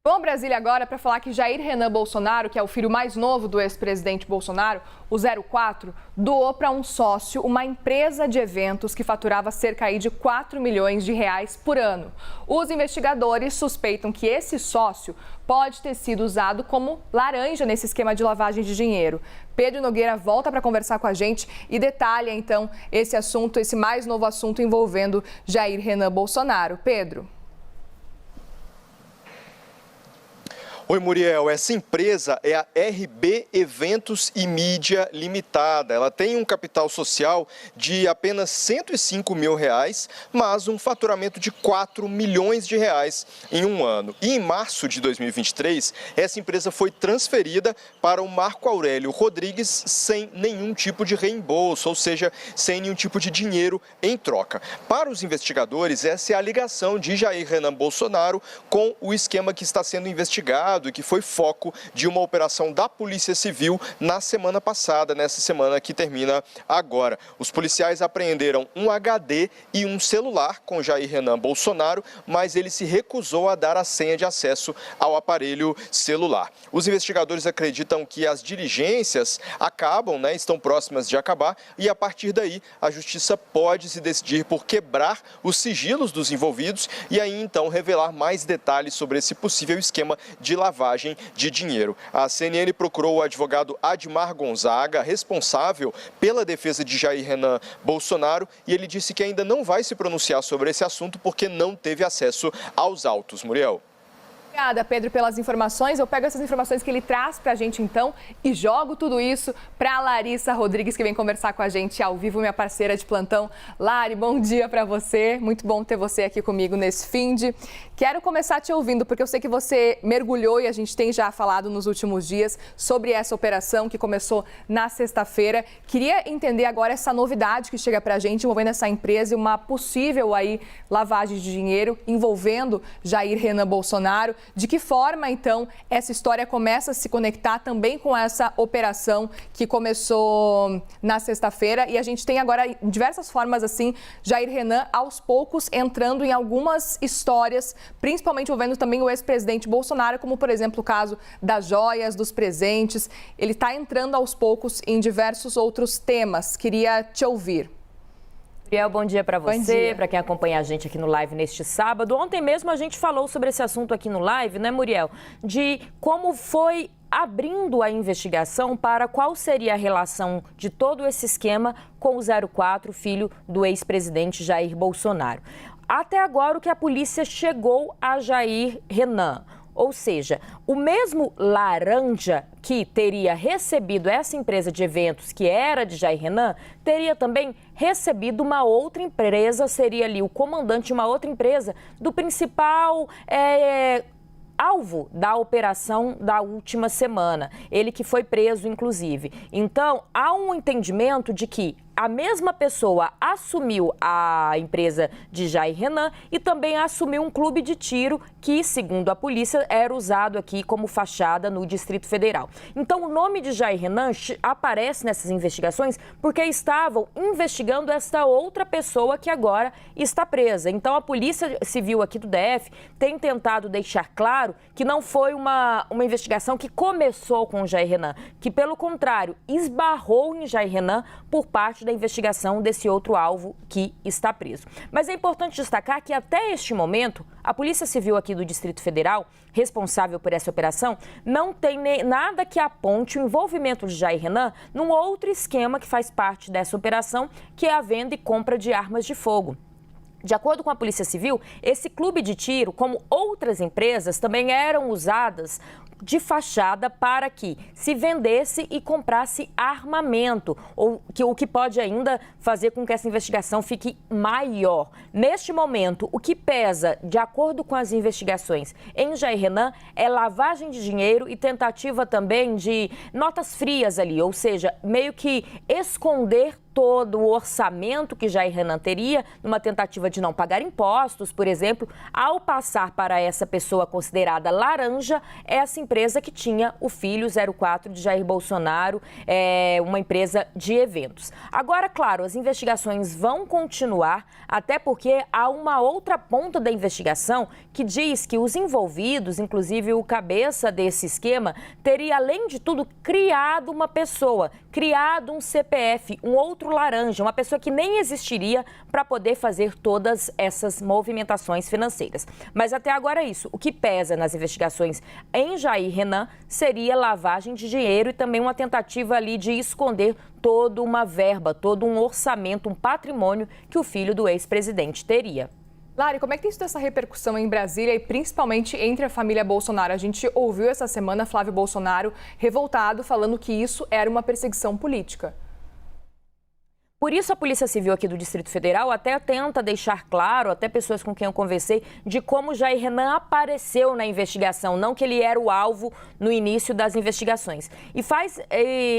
Vamos a Brasília agora para falar que Jair Renan Bolsonaro, que é o filho mais novo do ex-presidente Bolsonaro, o 04, doou para um sócio uma empresa de eventos que faturava cerca aí de 4 milhões de reais por ano. Os investigadores suspeitam que esse sócio pode ter sido usado como laranja nesse esquema de lavagem de dinheiro. Pedro Nogueira volta para conversar com a gente e detalha então esse assunto, esse mais novo assunto envolvendo Jair Renan Bolsonaro. Pedro. Oi, Muriel. Essa empresa é a RB Eventos e Mídia Limitada. Ela tem um capital social de apenas R$105 mil, mas um faturamento de 4 milhões de reais em um ano. E em março de 2023, essa empresa foi transferida para o Marco Aurélio Rodrigues sem nenhum tipo de reembolso, ou seja, sem nenhum tipo de dinheiro em troca. Para os investigadores, essa é a ligação de Jair Renan Bolsonaro com o esquema que está sendo investigado e que foi foco de uma operação da Polícia Civil na semana passada, nessa semana que termina agora. Os policiais apreenderam um HD e um celular com Jair Renan Bolsonaro, mas ele se recusou a dar a senha de acesso ao aparelho celular. Os investigadores acreditam que as diligências estão próximas de acabar e a partir daí a justiça pode se decidir por quebrar os sigilos dos envolvidos e aí então revelar mais detalhes sobre esse possível esquema de lavagem de dinheiro. A CNN procurou o advogado Admar Gonzaga, responsável pela defesa de Jair Renan Bolsonaro, e ele disse que ainda não vai se pronunciar sobre esse assunto porque não teve acesso aos autos. Muriel. Obrigada, Pedro, pelas informações. Eu pego essas informações que ele traz para a gente, então, e jogo tudo isso para a Larissa Rodrigues, que vem conversar com a gente ao vivo, minha parceira de plantão. Lari, bom dia para você. Muito bom ter você aqui comigo nesse finde. Quero começar te ouvindo, porque eu sei que você mergulhou e a gente tem já falado nos últimos dias sobre essa operação que começou na sexta-feira. Queria entender agora essa novidade que chega para a gente envolvendo essa empresa e uma possível aí lavagem de dinheiro envolvendo Jair Renan Bolsonaro. De que forma, então, essa história começa a se conectar também com essa operação que começou na sexta-feira? E a gente tem agora, diversas formas assim, Jair Renan, aos poucos, entrando em algumas histórias, principalmente envolvendo também o ex-presidente Bolsonaro, como, por exemplo, o caso das joias, dos presentes. Ele está entrando aos poucos em diversos outros temas. Queria te ouvir. Muriel, bom dia para você, para quem acompanha a gente aqui no live neste sábado. Ontem mesmo a gente falou sobre esse assunto aqui no live, né, Muriel? De como foi abrindo a investigação para qual seria a relação de todo esse esquema com o 04, filho do ex-presidente Jair Bolsonaro. Até agora, o que a polícia chegou a Jair Renan. Ou seja, o mesmo laranja que teria recebido essa empresa de eventos, que era de Jair Renan, teria também recebido uma outra empresa, seria ali o comandante de uma outra empresa, do principal alvo da operação da última semana. Ele que foi preso, inclusive. Então, há um entendimento de que a mesma pessoa assumiu a empresa de Jair Renan e também assumiu um clube de tiro que, segundo a polícia, era usado aqui como fachada no Distrito Federal. Então, o nome de Jair Renan aparece nessas investigações porque estavam investigando esta outra pessoa que agora está presa. Então, a Polícia Civil aqui do DF tem tentado deixar claro que não foi uma investigação que começou com o Jair Renan, que, pelo contrário, esbarrou em Jair Renan por parte da investigação desse outro alvo que está preso. Mas é importante destacar que até este momento, a Polícia Civil aqui do Distrito Federal, responsável por essa operação, não tem nada que aponte o envolvimento de Jair Renan num outro esquema que faz parte dessa operação, que é a venda e compra de armas de fogo. De acordo com a Polícia Civil, esse clube de tiro, como outras empresas, também eram usadas de fachada para que se vendesse e comprasse armamento, o que pode ainda fazer com que essa investigação fique maior. Neste momento, o que pesa, de acordo com as investigações em Jair Renan, é lavagem de dinheiro e tentativa também de notas frias ali, ou seja, meio que esconder todo o orçamento que Jair Renan teria, numa tentativa de não pagar impostos, por exemplo, ao passar para essa pessoa considerada laranja, essa empresa que tinha o filho 04 de Jair Bolsonaro, uma empresa de eventos. Agora, claro, as investigações vão continuar, até porque há uma outra ponta da investigação que diz que os envolvidos, inclusive o cabeça desse esquema, teria, além de tudo, criado uma pessoa, criado um CPF, um outro laranja, uma pessoa que nem existiria para poder fazer todas essas movimentações financeiras. Mas até agora é isso. O que pesa nas investigações em Jair Renan seria lavagem de dinheiro e também uma tentativa ali de esconder toda uma verba, todo um orçamento, um patrimônio que o filho do ex-presidente teria. Lari, como é que tem sido essa repercussão em Brasília e principalmente entre a família Bolsonaro? A gente ouviu essa semana Flávio Bolsonaro revoltado, falando que isso era uma perseguição política. Por isso, a Polícia Civil aqui do Distrito Federal até tenta deixar claro, até pessoas com quem eu conversei, de como Jair Renan apareceu na investigação, não que ele era o alvo no início das investigações.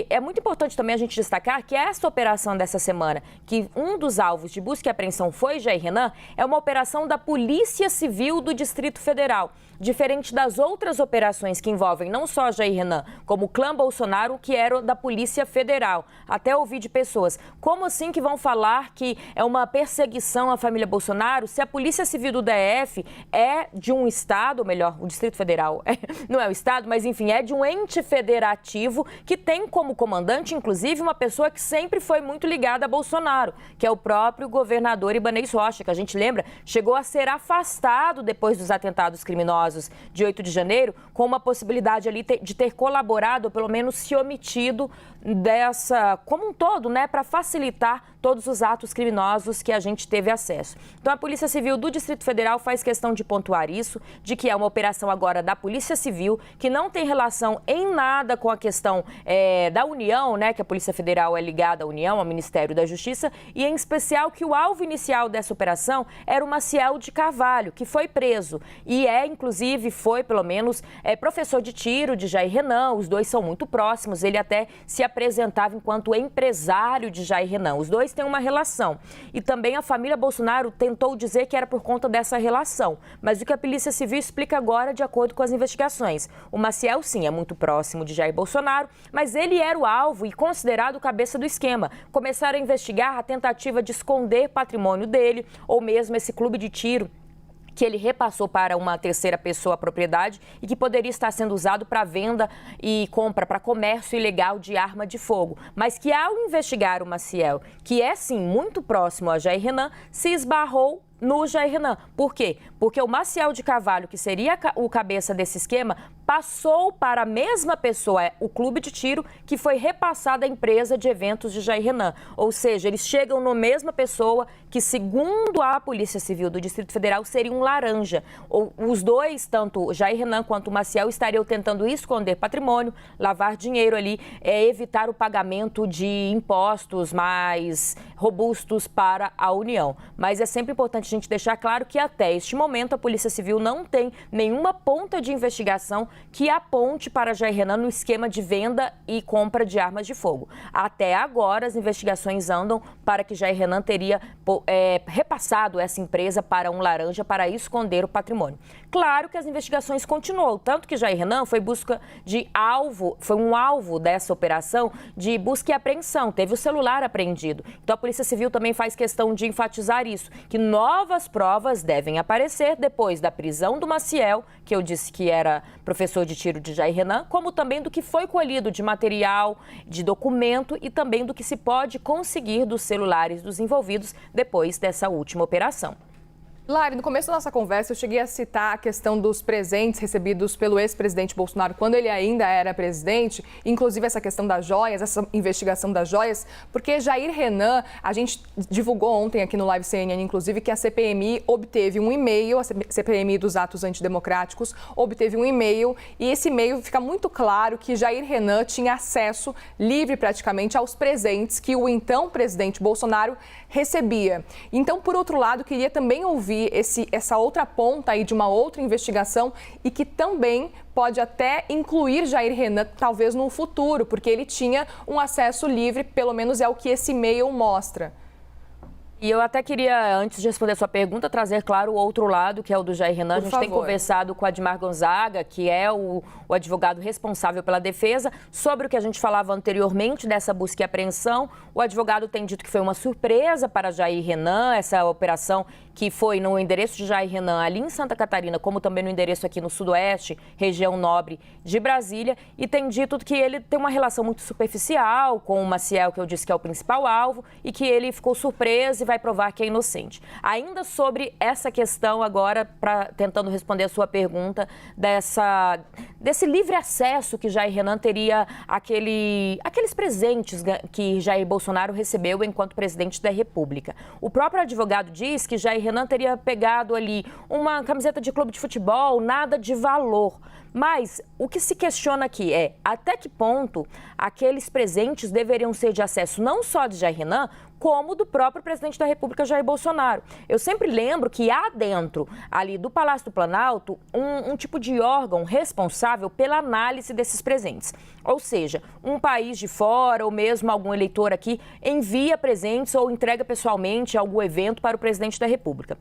É muito importante também a gente destacar que essa operação dessa semana, que um dos alvos de busca e apreensão foi Jair Renan, é uma operação da Polícia Civil do Distrito Federal. Diferente das outras operações que envolvem não só Jair Renan, como o clã Bolsonaro, que era da Polícia Federal. Até ouvi de pessoas, como assim que vão falar que é uma perseguição à família Bolsonaro, se a Polícia Civil do DF é de um estado, ou melhor, o Distrito Federal não é o estado, mas enfim, é de um ente federativo que tem como comandante, inclusive, uma pessoa que sempre foi muito ligada a Bolsonaro, que é o próprio governador Ibanez Rocha, que a gente lembra, chegou a ser afastado depois dos atentados criminosos de 8 de janeiro, com uma possibilidade ali de ter colaborado, ou pelo menos se omitido dessa, como um todo, né, para facilitar todos os atos criminosos que a gente teve acesso. Então, a Polícia Civil do Distrito Federal faz questão de pontuar isso, de que é uma operação agora da Polícia Civil, que não tem relação em nada com a questão da União, né, que a Polícia Federal é ligada à União, ao Ministério da Justiça, e em especial que o alvo inicial dessa operação era o Maciel de Carvalho, que foi preso e inclusive, foi pelo menos professor de tiro de Jair Renan, os dois são muito próximos, ele até se apresentava enquanto empresário de Jair Renan. Os dois têm uma relação. E também a família Bolsonaro tentou dizer que era por conta dessa relação. Mas o que a Polícia Civil explica agora, de acordo com as investigações. O Maciel, sim, é muito próximo de Jair Bolsonaro, mas ele era o alvo e considerado o cabeça do esquema. Começaram a investigar a tentativa de esconder patrimônio dele, ou mesmo esse clube de tiro que ele repassou para uma terceira pessoa a propriedade e que poderia estar sendo usado para venda e compra, para comércio ilegal de arma de fogo. Mas que ao investigar o Maciel, que é sim muito próximo a Jair Renan, se esbarrou no Jair Renan. Por quê? Porque o Maciel de Carvalho, que seria o cabeça desse esquema, passou para a mesma pessoa, o clube de tiro, que foi repassado à empresa de eventos de Jair Renan. Ou seja, eles chegam na mesma pessoa que, segundo a Polícia Civil do Distrito Federal, seria um laranja. Os dois, tanto Jair Renan quanto o Maciel, estariam tentando esconder patrimônio, lavar dinheiro ali, evitar o pagamento de impostos mais robustos para a União. Mas é sempre importante a gente deixar claro que até este momento a Polícia Civil não tem nenhuma ponta de investigação que aponte para Jair Renan no esquema de venda e compra de armas de fogo. Até agora, as investigações andam para que Jair Renan teria repassado essa empresa para um laranja para esconder o patrimônio. Claro que as investigações continuam, tanto que Jair Renan foi um alvo dessa operação de busca e apreensão, teve o celular apreendido. Então a Polícia Civil também faz questão de enfatizar isso, que novas provas devem aparecer depois da prisão do Maciel, que eu disse que era professor de tiro de Jair Renan, como também do que foi colhido de material, de documento e também do que se pode conseguir dos celulares dos envolvidos depois dessa última operação. Lari, no começo da nossa conversa eu cheguei a citar a questão dos presentes recebidos pelo ex-presidente Bolsonaro quando ele ainda era presidente, inclusive essa questão das joias, essa investigação das joias, porque Jair Renan, a gente divulgou ontem aqui no Live CNN, inclusive, que a CPMI obteve um e-mail, a CPMI dos atos antidemocráticos, obteve um e-mail e esse e-mail fica muito claro que Jair Renan tinha acesso livre praticamente aos presentes que o então presidente Bolsonaro recebia. Então, por outro lado, queria também ouvir aí essa outra ponta aí de uma outra investigação e que também pode até incluir Jair Renan, talvez no futuro, porque ele tinha um acesso livre, pelo menos é o que esse e-mail mostra. E eu até queria, antes de responder a sua pergunta, trazer, claro, o outro lado, que é o do Jair Renan. A gente tem conversado com o Admar Gonzaga, que é o advogado responsável pela defesa, sobre o que a gente falava anteriormente dessa busca e apreensão. O advogado tem dito que foi uma surpresa para Jair Renan, essa operação que foi no endereço de Jair Renan ali em Santa Catarina, como também no endereço aqui no Sudoeste, região nobre de Brasília, e tem dito que ele tem uma relação muito superficial com o Maciel, que eu disse que é o principal alvo, e que ele ficou surpreso e vai provar que é inocente. Ainda sobre essa questão agora, tentando responder a sua pergunta, desse livre acesso que Jair Renan teria aqueles presentes que Jair Bolsonaro recebeu enquanto presidente da República. O próprio advogado diz que Jair Renan teria pegado ali uma camiseta de clube de futebol, nada de valor. Mas o que se questiona aqui é até que ponto aqueles presentes deveriam ser de acesso não só de Jair Renan, como do próprio presidente da República, Jair Bolsonaro. Eu sempre lembro que há dentro ali do Palácio do Planalto um tipo de órgão responsável pela análise desses presentes. Ou seja, um país de fora ou mesmo algum eleitor aqui envia presentes ou entrega pessoalmente algum evento para o presidente da República.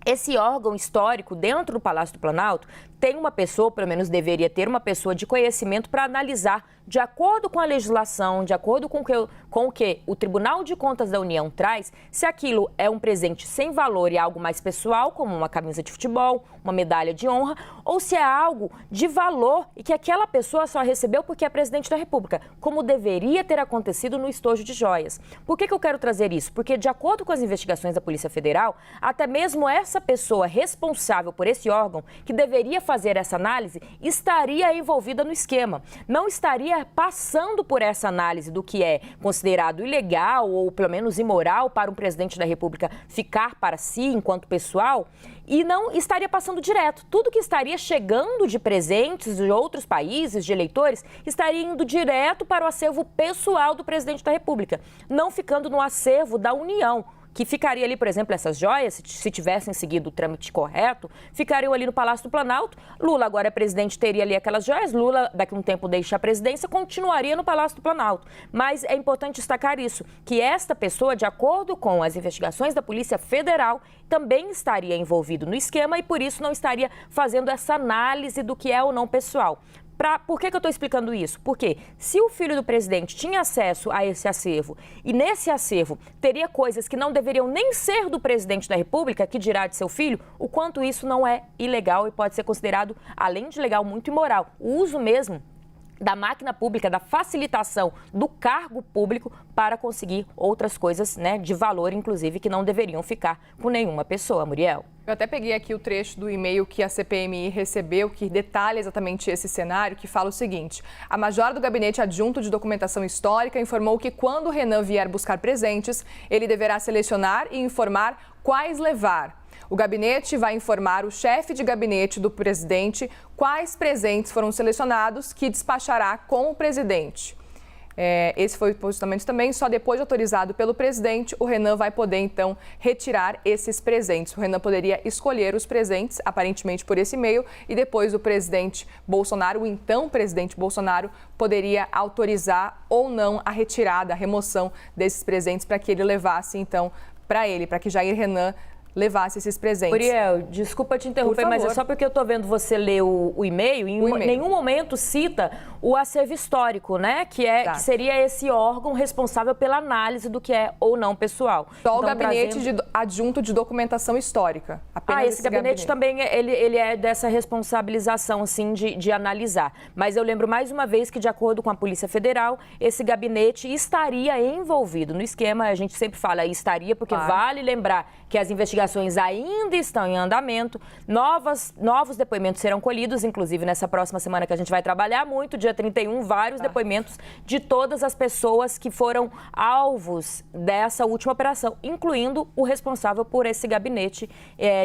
Esse órgão histórico dentro do Palácio do Planalto tem uma pessoa, pelo menos deveria ter uma pessoa de conhecimento para analisar, de acordo com a legislação, de acordo com o que o Tribunal de Contas da União traz, se aquilo é um presente sem valor e algo mais pessoal, como uma camisa de futebol, uma medalha de honra, ou se é algo de valor e que aquela pessoa só recebeu porque é presidente da República, como deveria ter acontecido no estojo de joias. Por que eu quero trazer isso? Porque, de acordo com as investigações da Polícia Federal, até mesmo essa pessoa responsável por esse órgão, que deveria fazer essa análise, estaria envolvida no esquema. Não estaria passando por essa análise do que é considerado ilegal ou pelo menos imoral para um presidente da República ficar para si enquanto pessoal e não estaria passando direto. Tudo que estaria chegando de presentes de outros países, de eleitores, estaria indo direto para o acervo pessoal do presidente da República, não ficando no acervo da União, que ficaria ali, por exemplo, essas joias, se tivessem seguido o trâmite correto, ficariam ali no Palácio do Planalto. Lula agora é presidente, teria ali aquelas joias. Lula, daqui a um tempo, deixa a presidência, continuaria no Palácio do Planalto. Mas é importante destacar isso, que esta pessoa, de acordo com as investigações da Polícia Federal, também estaria envolvido no esquema e, por isso, não estaria fazendo essa análise do que é ou não pessoal. Por que eu estou explicando isso? Porque se o filho do presidente tinha acesso a esse acervo e nesse acervo teria coisas que não deveriam nem ser do presidente da República, que dirá de seu filho, o quanto isso não é ilegal e pode ser considerado, além de legal, muito imoral. O uso mesmo da máquina pública, da facilitação do cargo público para conseguir outras coisas, né, de valor, inclusive, que não deveriam ficar com nenhuma pessoa, Muriel. Eu até peguei aqui o trecho do e-mail que a CPMI recebeu, que detalha exatamente esse cenário, que fala o seguinte: a major do Gabinete Adjunto de Documentação Histórica informou que quando Renan vier buscar presentes, ele deverá selecionar e informar quais levar. O gabinete vai informar o chefe de gabinete do presidente quais presentes foram selecionados, que despachará com o presidente. Esse foi o posicionamento também. Só depois de autorizado pelo presidente, o Renan vai poder, então, retirar esses presentes. O Renan poderia escolher os presentes, aparentemente por esse e-mail, e depois o presidente Bolsonaro, o então presidente Bolsonaro, poderia autorizar ou não a retirada, a remoção desses presentes para que ele levasse, então, para que Jair Renan levasse esses presentes. Muriel, desculpa te interromper, mas é só porque eu estou vendo você ler o e-mail e em nenhum momento cita o acervo histórico, né? Que seria esse órgão responsável pela análise do que é ou não pessoal. Só então, o Gabinete Adjunto de Documentação Histórica. Apenas esse gabinete também, ele é dessa responsabilização, assim, de analisar. Mas eu lembro mais uma vez que, de acordo com a Polícia Federal, esse gabinete estaria envolvido no esquema. A gente sempre fala estaria, porque vale lembrar que as investigações ainda estão em andamento, novos depoimentos serão colhidos, inclusive nessa próxima semana que a gente vai trabalhar muito, dia 31, vários depoimentos de todas as pessoas que foram alvos dessa última operação, incluindo o responsável por esse gabinete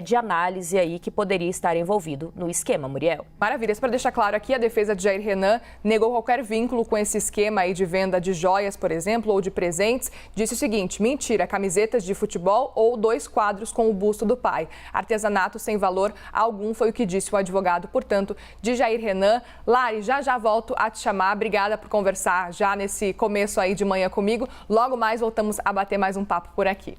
de análise aí que poderia estar envolvido no esquema, Muriel. Maravilha. Para deixar claro aqui, a defesa de Jair Renan negou qualquer vínculo com esse esquema aí de venda de joias, por exemplo, ou de presentes. Disse o seguinte: mentira, camisetas de futebol ou 2 quadros com o busto do pai. Artesanato sem valor algum foi o que disse o advogado, portanto, de Jair Renan. Lari, já volto a te chamar. Obrigada por conversar já nesse começo aí de manhã comigo. Logo mais voltamos a bater mais um papo por aqui.